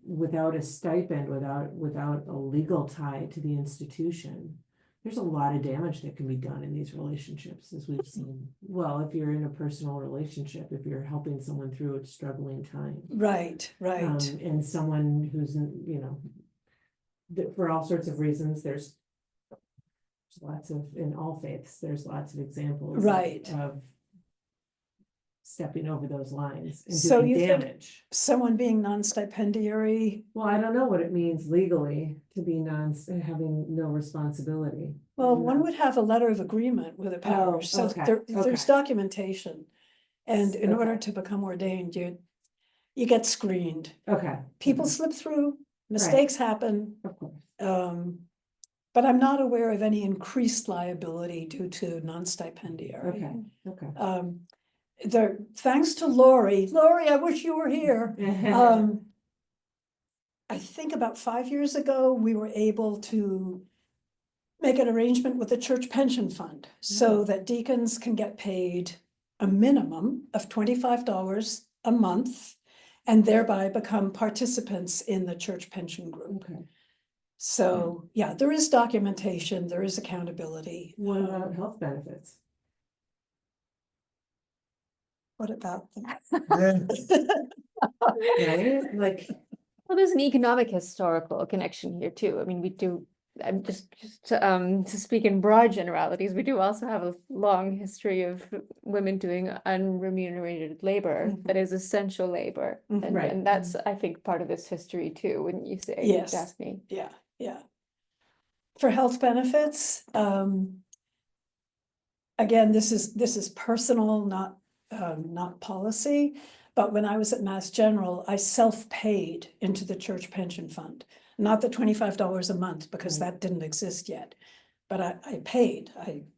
Without a stipend, without a legal tie to the institution, there's a lot of damage that can be done in these relationships, as we've seen. Well, if you're in a personal relationship, if you're helping someone through a struggling time. Right. And someone who's, for all sorts of reasons, there's lots of, in all faiths, there's lots of examples. Right. Of stepping over those lines and So doing you think damage. someone being non-stipendiary, Well, I don't know what it means legally to be having no responsibility. well, one would have a letter of agreement with a parish, so okay, there's okay. documentation. And in order Okay. to become ordained, you get screened. Okay. People slip through, mistakes happen. Of course. But I'm not aware of any increased liability due to non-stipendiary. Okay. Thanks to Lori, I wish you were here. I think about 5 years ago, we were able to make an arrangement with the church pension fund so that deacons can get paid a minimum of $25 a month and thereby become participants in the church pension group. Okay. So, yeah, there is documentation, there is accountability. What about health benefits? What about them? Right? Like, Well, there's an economic historical connection here too. I mean, we do I'm just to speak in broad generalities, we do also have a long history of women doing unremunerated labor that is essential labor. Mhm. And, Right. and that's, I think, part of this history too, wouldn't you say, Yes. Daphne? Yeah, yeah. For health benefits, again, this is personal, not policy. But when I was at Mass General, I self-paid into the church pension fund, not the $25 a month, because Right. that didn't exist yet. But I paid,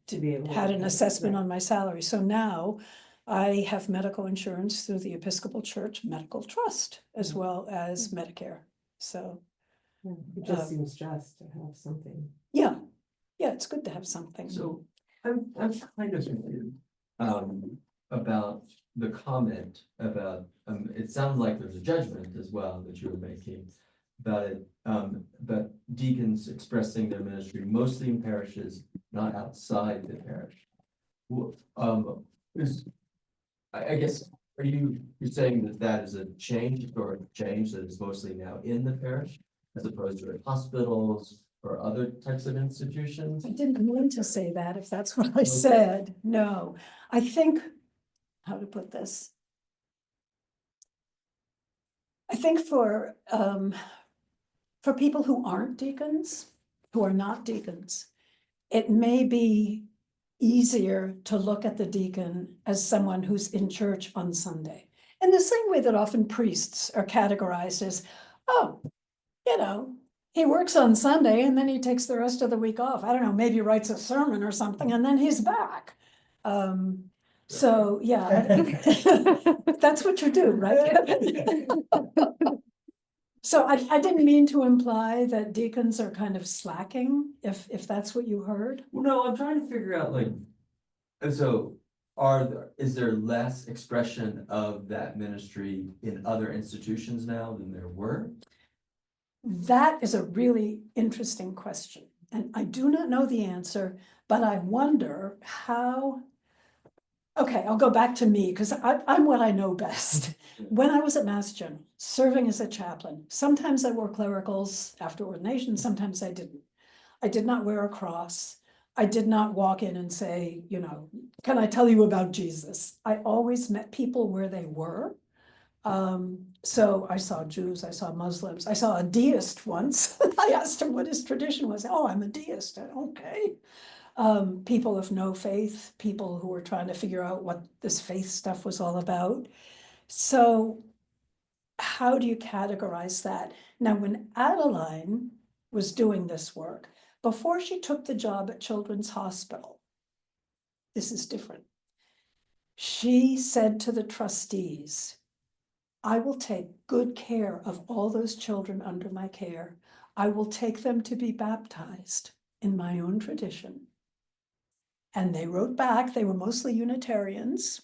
To be able to had an pay, assessment right. on my salary. So now I have medical insurance through the Episcopal Church Medical Trust, as Mhm. well as Medicare. So, Yeah, it just Um, seems just to have something. yeah, it's good to have something. So I'm kind of confused about the comment about, it sounds like there's a judgment as well that you were making about it, but deacons expressing their ministry mostly in parishes, not outside the parish. I guess, you're saying that that is a change, historic change, that is mostly now in the parish as opposed to at hospitals or other types of institutions? I didn't mean to say that, if that's what I Okay. said. No, I think, how to put this? I think for people who aren't deacons, who are not deacons, it may be easier to look at the deacon as someone who's in church on Sunday. In the same way that often priests are categorized as, oh, he works on Sunday and then he takes the rest of the week off. I don't know, maybe writes a sermon or something and then he's back. So, yeah, that's what you do, right? So I didn't mean to imply that deacons are kind of slacking, if that's what you heard. Well, no, I'm trying to figure out so is there less expression of that ministry in other institutions now than there were? That is a really interesting question, and I do not know the answer, but I wonder how. Okay, I'll go back to me, because I'm what I know best. When I was at Mass General, serving as a chaplain, sometimes I wore clericals after ordination, sometimes I didn't. I did not wear a cross. I did not walk in and say, can I tell you about Jesus? I always met people where they were. So I saw Jews, I saw Muslims, I saw a deist once. I asked him what his tradition was. Oh, I'm a deist. Okay. People of no faith, people who were trying to figure out what this faith stuff was all about. So how do you categorize that? Now, when Adeline was doing this work, before she took the job at Children's Hospital, this is different. She said to the trustees, I will take good care of all those children under my care. I will take them to be baptized in my own tradition. And they wrote back, they were mostly Unitarians,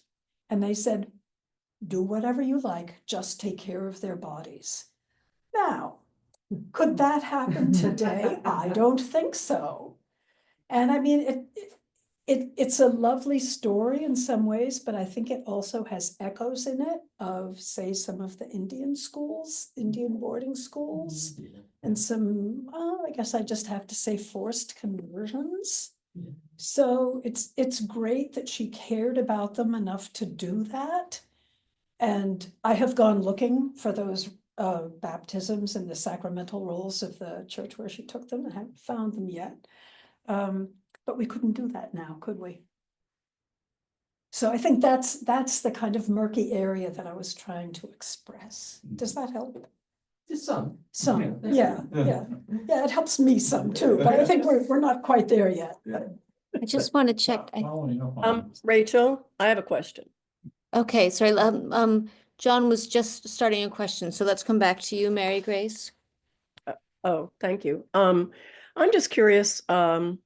and they said, do whatever you like, just take care of their bodies. Now, could that happen today? I don't think so. And I mean, it's a lovely story in some ways, but I think it also has echoes in it of, say, some of the Indian schools, Indian boarding schools, and some, I guess I just have to say, forced conversions. So it's great that she cared about them enough to do that. And I have gone looking for those baptisms and the sacramental roles of the church where she took them. I haven't found them yet. But we couldn't do that now, could we? So I think that's the kind of murky area that I was trying to express. Does that help? Just some. Some, yeah, it helps me some too, but I think we're not quite there yet. I just want to check. Following up on Rachel, I have a question. Okay, sorry, John was just starting a question, so let's come back to you, Mary Grace. Oh, thank you. I'm just curious, why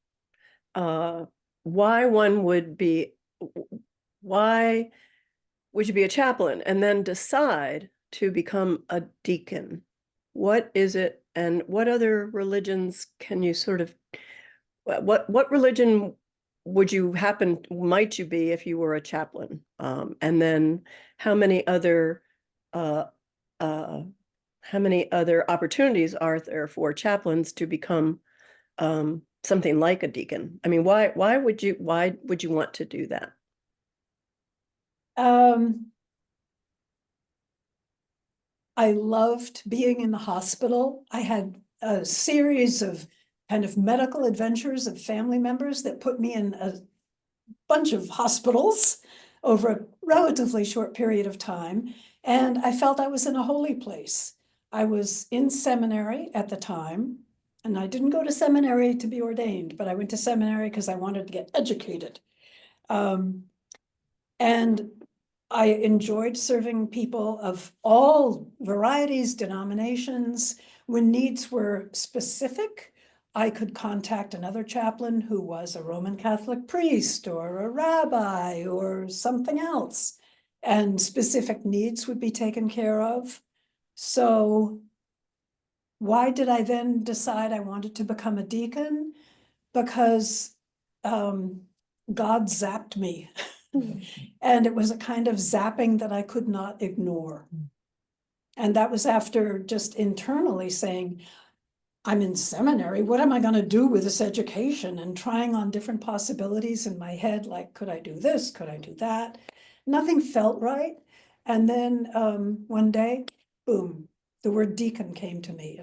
would you be a chaplain and then decide to become a deacon? What is it, and what other religions can you sort of, what religion might you be if you were a chaplain? And then how many other opportunities are there for chaplains to become something like a deacon? I mean, why would you want to do that? I loved being in the hospital. I had a series of kind of medical adventures of family members that put me in a bunch of hospitals over a relatively short period of time. And I felt I was in a holy place. I was in seminary at the time, and I didn't go to seminary to be ordained, but I went to seminary because I wanted to get educated. And I enjoyed serving people of all varieties, denominations. When needs were specific, I could contact another chaplain who was a Roman Catholic priest or a rabbi or something else, and specific needs would be taken care of. So why did I then decide I wanted to become a deacon? Because God zapped me. And it was a kind of zapping that I could not ignore. And that was after just internally saying, I'm in seminary, what am I going to do with this education? And trying on different possibilities in my head, like, could I do this? Could I do that? Nothing felt right. And then one day, boom, the word deacon came to me,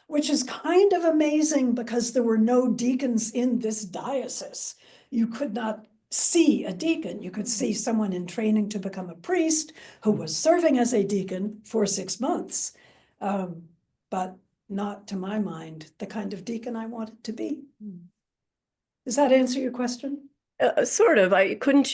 which is kind of amazing because there were no deacons in this diocese. You could not see a deacon. You could see someone in training to become a priest who was serving as a deacon for 6 months, but not, to my mind, the kind of deacon I wanted to be. Does that answer your question? Sort of. Could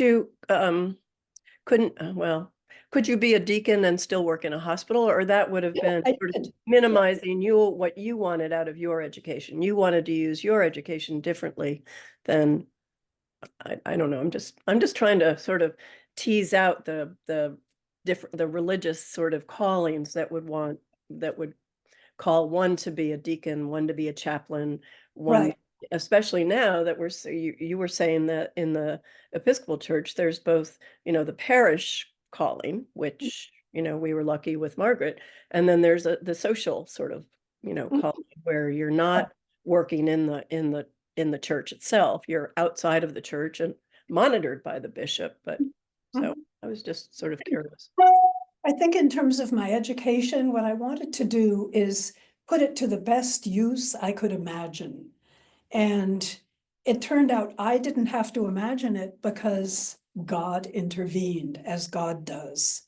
you be a deacon and still work in a hospital, or that would have been I sort of did. minimizing what you wanted out of your education? You wanted to use your education differently than, I don't know. I'm just trying to sort of tease out the religious sort of callings that would call one to be a deacon, one to be a chaplain, one, Right. especially now that you were saying that in the Episcopal Church, there's both, the parish calling, which, we were lucky with Margaret, and then there's the social sort of, calling where you're not working in the church itself. You're outside of the church and monitored by the bishop. But so I was just sort of curious. I think in terms of my education, what I wanted to do is put it to the best use I could imagine. And it turned out I didn't have to imagine it because God intervened, as God does.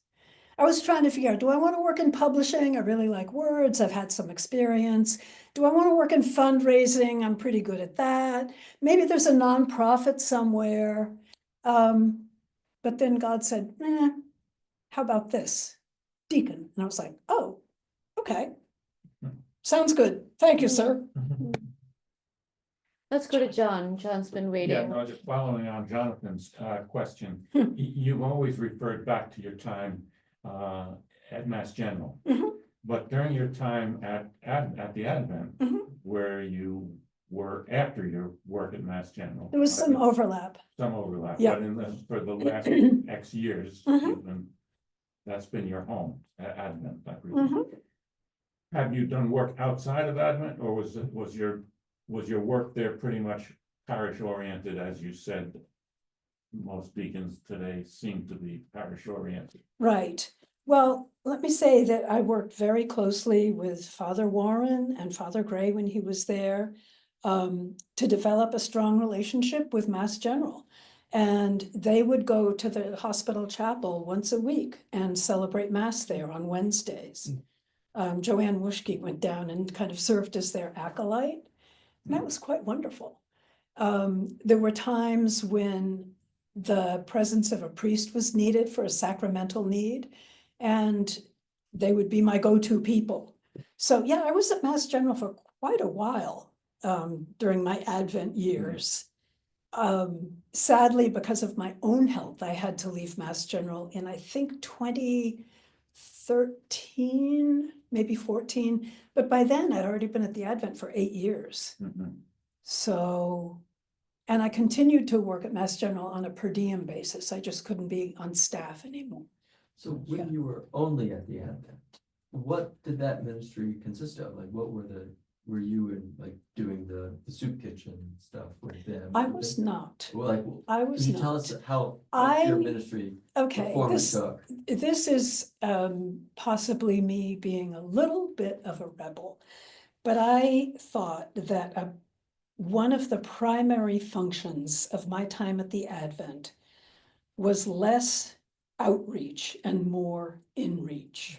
I was trying to figure out, do I want to work in publishing? I really like words. I've had some experience. Do I want to work in fundraising? I'm pretty good at that. Maybe there's a nonprofit somewhere. But then God said, how about this? Deacon. And I was like, oh, okay. Sounds good. Thank you, sir. Let's go to John. John's been Yeah, waiting. no, just following on Jonathan's question, you've always referred back to your time at Mass General. But during your time at the Advent, where you were after your work at Mass General. There was some overlap. Some overlap, Yeah. but for the last X years, that's been your home at Advent, I presume. Have you done work outside of Advent, or was your work there pretty much parish oriented, as you said? Most deacons today seem to be parish oriented. Right. Well, let me say that I worked very closely with Father Warren and Father Gray when he was there, to develop a strong relationship with Mass General. And they would go to the hospital chapel once a week and celebrate Mass there on Wednesdays. Joanne Wuschke went down and kind of served as their acolyte. And that was quite wonderful. There were times when the presence of a priest was needed for a sacramental need, and they would be my go-to people. So yeah, I was at Mass General for quite a while during my Advent years. Sadly, because of my own health, I had to leave Mass General in, I think, 2013, maybe 14. But by then I'd already been at the Advent for 8 years. So, and I continued to work at Mass General on a per diem basis. I just couldn't be on staff anymore. So when you were only at the Advent, what did that ministry consist of? Like, what were were you in like doing the soup kitchen stuff with them? I was not. Well, like, I can was you tell not. us how I- your ministry Okay, reform this, took? this is possibly me being a little bit of a rebel. But I thought that one of the primary functions of my time at the Advent was less outreach and more inreach.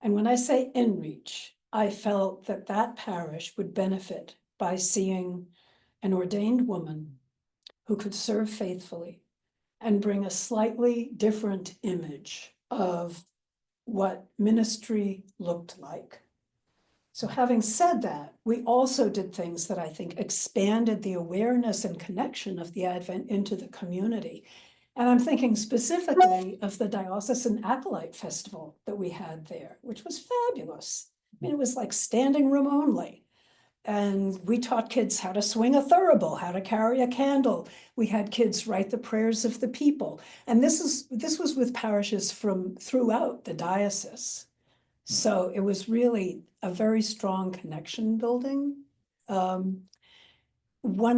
And when I say inreach, I felt that that parish would benefit by seeing an ordained woman who could serve faithfully and bring a slightly different image of what ministry looked like. So having said that, we also did things that I think expanded the awareness and connection of the Advent into the community. And I'm thinking specifically of the Diocesan Acolyte Festival that we had there, which was fabulous. I mean, it was like standing room only. And we taught kids how to swing a thurible, how to carry a candle. We had kids write the prayers of the people. And this was with parishes from throughout the diocese. So it was really a very strong connection building. One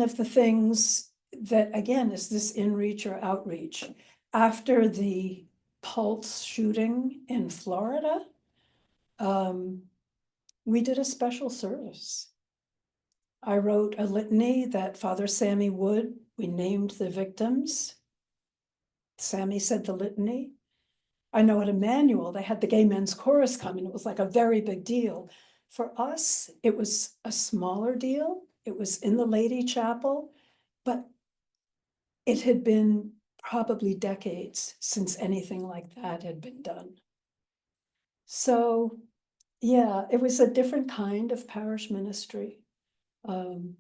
of the things that, again, is this inreach or outreach. After the Pulse shooting in Florida, we did a special service. I wrote a litany that Father Sammy Wood, we named the victims. Sammy said the litany. I know at Emmanuel, they had the gay men's chorus come, and it was like a very big deal. For us, it was a smaller deal. It was in the Lady Chapel, but it had been probably decades since anything like that had been done. So, yeah, it was a different kind of parish ministry. And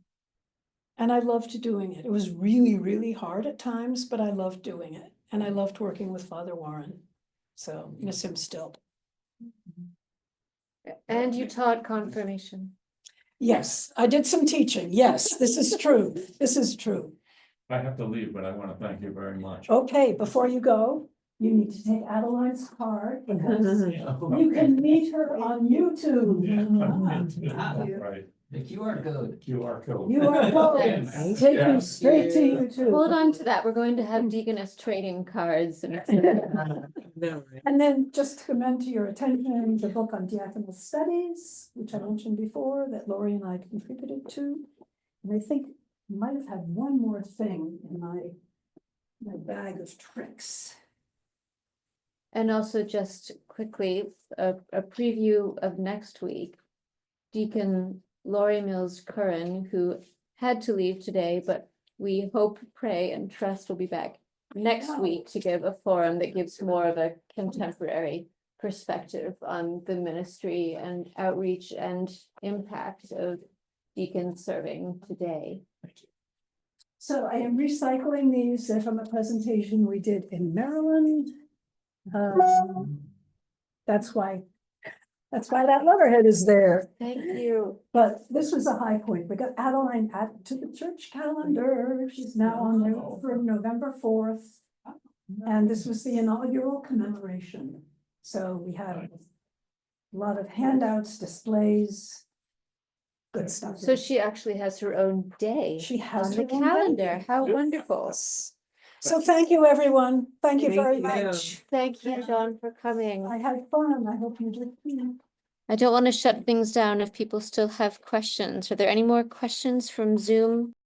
I loved doing it. It was really, really hard at times, but I loved doing it. And I loved working with Father Warren. So miss him still. And you taught confirmation. Yes, I did some teaching. Yes, this is true. This is true. I have to leave, but I want to thank you very much. Okay, before you go, you need to take Adeline's card because you can meet her on YouTube. Right, The QR code. QR code. You are going, Thanks. take you Yes. straight to YouTube. Hold on to that. We're going to have Deaconess trading cards. And And then just to commend to your attention, the book on diaconal studies, which I mentioned before, that Lori and I contributed to. And I think I might have had one more thing in my bag of tricks. And also just quickly, a preview of next week. Deacon Laurie Mills Curran, who had to leave today, but we hope, pray, and trust will be back next week to give a forum that gives more of a contemporary perspective on the ministry and outreach and impact of deacons serving today. So I am recycling these from a presentation we did in Maryland. That's why that letterhead is there. Thank you. But this was a high point. We got Adeline added to the church calendar. She's now on there for November 4th. And this was the inaugural commemoration. So we had a lot of handouts, displays, good stuff. So she actually has her own day She has on the her own calendar. day. How wonderful. So thank you, everyone. Thank you Thank very you. much. Thank you, John, for coming. I had fun. I hope you did too. I don't want to shut things down if people still have questions. Are there any more questions from Zoom?